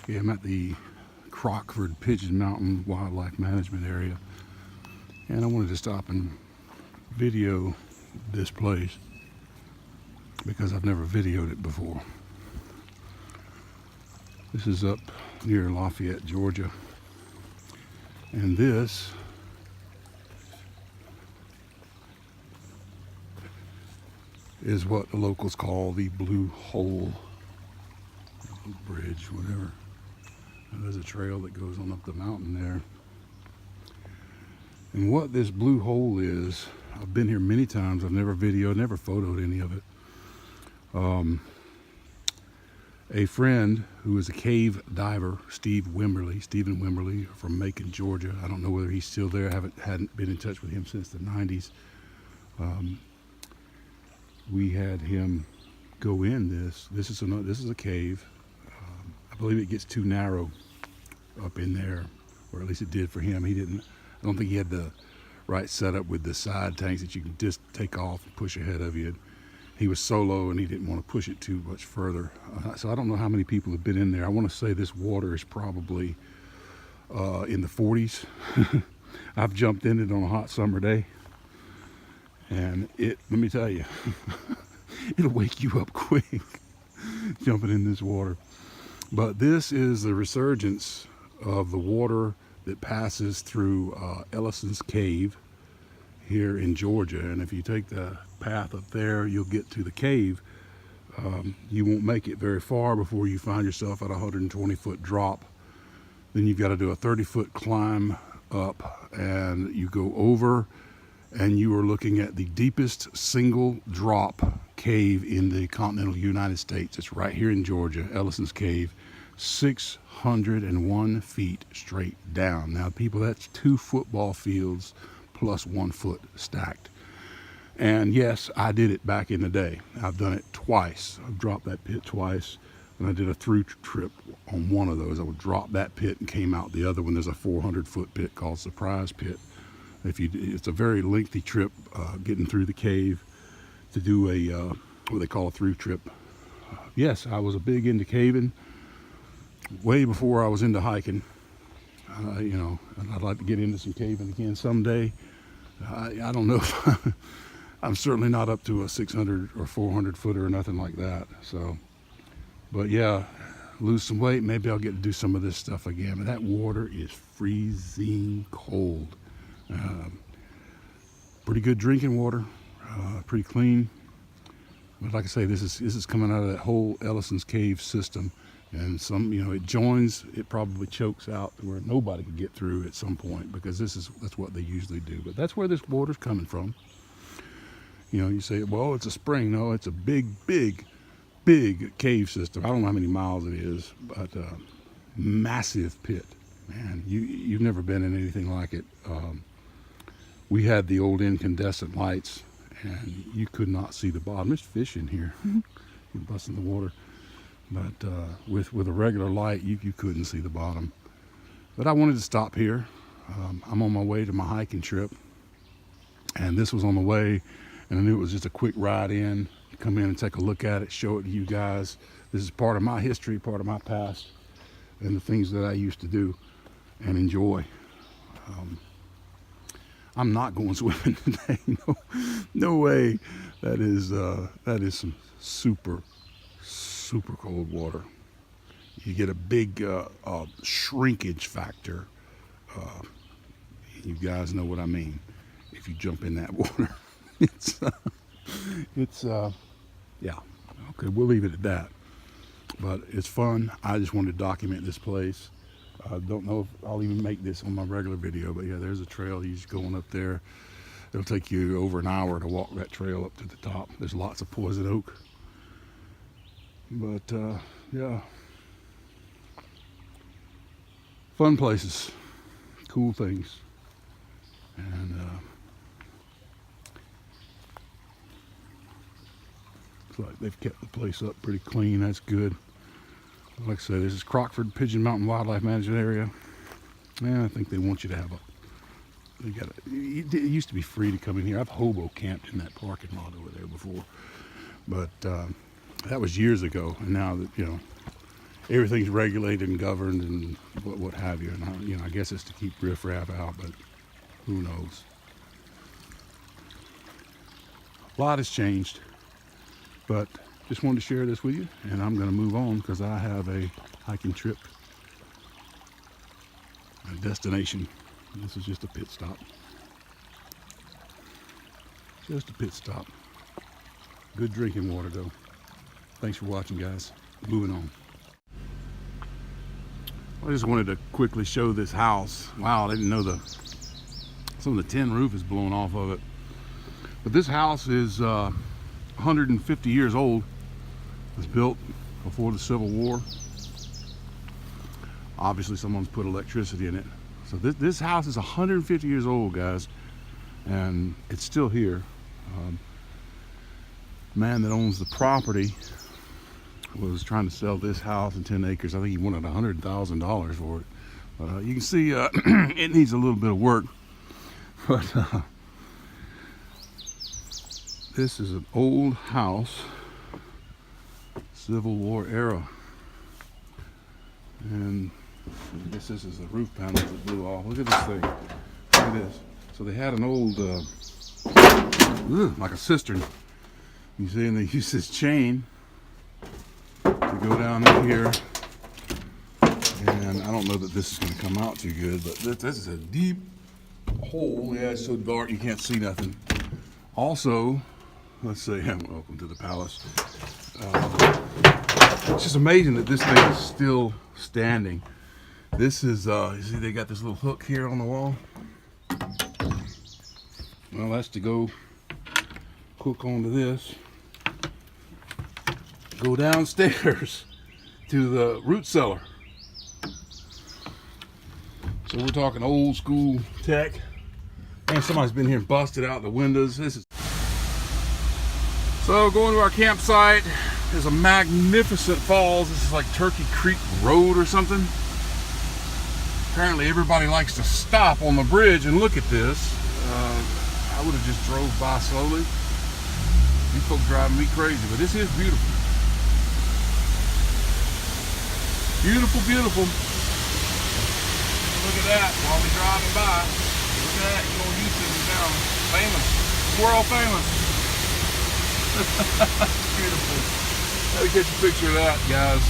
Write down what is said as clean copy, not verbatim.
Yeah, I'm at the Crockford Pigeon Mountain Wildlife Management Area, and I wanted to stop and video this place because I've never videoed it before. This is up near Lafayette, Georgia, and this is what the locals call the Blue Hole Bridge, whatever. There's a trail that goes on up the mountain there. And what this blue hole is, I've been here many times. I've never videoed, never photoed any of it. A friend who is a cave diver, Stephen Wimberly from Macon, Georgia. I don't know whether he's still there. I hadn't been in touch with him since the 90s. We had him go in this. This is a cave. I believe it gets too narrow up in there, or at least it did for him. I don't think he had the right setup with the side tanks that you can just take off and push ahead of you. He was solo and he didn't want to push it too much further. So I don't know how many people have been in there. I want to say this water is probably in the 40s. I've jumped in it on a hot summer day, and let me tell you, it'll wake you up quick jumping in this water. But this is the resurgence of the water that passes through Ellison's Cave here in Georgia. And if you take the path up there, you'll get to the cave. You won't make it very far before you find yourself at a 120-foot drop. Then you've got to do a 30-foot climb up, and you go over, and you are looking at the deepest single drop cave in the continental United States. It's right here in Georgia, Ellison's Cave, 601 feet straight down. Now, people, that's 2 football fields plus 1 foot stacked. And yes, I did it back in the day. I've done it twice. I've dropped that pit twice, and I did a through trip on one of those. I would drop that pit and came out the other one. There's a 400-foot pit called Surprise Pit. It's a very lengthy trip getting through the cave to do what they call a through trip. Yes, I was big into caving way before I was into hiking. And I'd like to get into some caving again someday. I don't know if I'm certainly not up to a 600 or 400 footer or nothing like that. So, but yeah, lose some weight. Maybe I'll get to do some of this stuff again. But that water is freezing cold. Pretty good drinking water, pretty clean. But like I say, this is coming out of that whole Ellison's Cave system, and it joins. It probably chokes out to where nobody could get through at some point, because that's what they usually do. But that's where this water's coming from. You say, well, it's a spring. No, it's a big cave system. I don't know how many miles it is, but massive pit. Man, you've never been in anything like it. We had the old incandescent lights, and you could not see the bottom. There's fish in here. You're busting the water. But with a regular light, you couldn't see the bottom. But I wanted to stop here. I'm on my way to my hiking trip, and this was on the way, and I knew it was just a quick ride in, come in and take a look at it, show it to you guys. This is part of my history, part of my past, and the things that I used to do and enjoy. I'm not going swimming today. No way. That is some super cold water. You get a big shrinkage factor. You guys know what I mean. If you jump in that water, yeah. Okay, we'll leave it at that. But it's fun. I just wanted to document this place. I don't know if I'll even make this on my regular video, but yeah, there's a trail. You're just going up there. It'll take you over an hour to walk that trail up to the top. There's lots of poison oak. But yeah, fun places, cool things, and looks like they've kept the place up pretty clean. That's good. Like I said, this is Crockford Pigeon Mountain Wildlife Management Area. Yeah, I think they want you to have it used to be free to come in here. I've hobo camped in that parking lot over there before, but that was years ago. And now that everything's regulated and governed and what have you. And I guess it's to keep riffraff out, but who knows? A lot has changed, but just wanted to share this with you, and I'm going to move on because I have a hiking trip, a destination. This is just a pit stop. Just a pit stop. Good drinking water though. Thanks for watching, guys. Moving on. I just wanted to quickly show this house. Wow, I didn't know some of the tin roof is blowing off of it. But this house is 150 years old. It was built before the Civil War. Obviously someone's put electricity in it. So this house is 150 years old, guys, and it's still here. Man that owns the property was trying to sell this house and 10 acres. I think he wanted $100,000 for it. But you can see it needs a little bit of work. But this is an old house, Civil War era. And I guess this is the roof panel that blew off. Look at this thing. Look at this. So they had an old, like a cistern. You see, and they used this chain to go down in here. And I don't know that this is going to come out too good, but this is a deep hole. Yeah, it's so dark you can't see nothing. Also, let's say, welcome to the palace. It's just amazing that this thing is still standing. This is, you see they got this little hook here on the wall. Well, that's to go hook onto this. Go downstairs to the root cellar. So we're talking old school tech. And somebody's been here and busted out the windows. So going to our campsite. There's a magnificent falls. This is like Turkey Creek Road or something. Apparently everybody likes to stop on the bridge and look at this. I would have just drove by slowly. These folks driving me crazy, but this is beautiful. Beautiful, beautiful. Look at that while we're driving by. Look at that, you know, YouTube is down. Famous, world famous. Beautiful. Let me get you a picture of that, guys.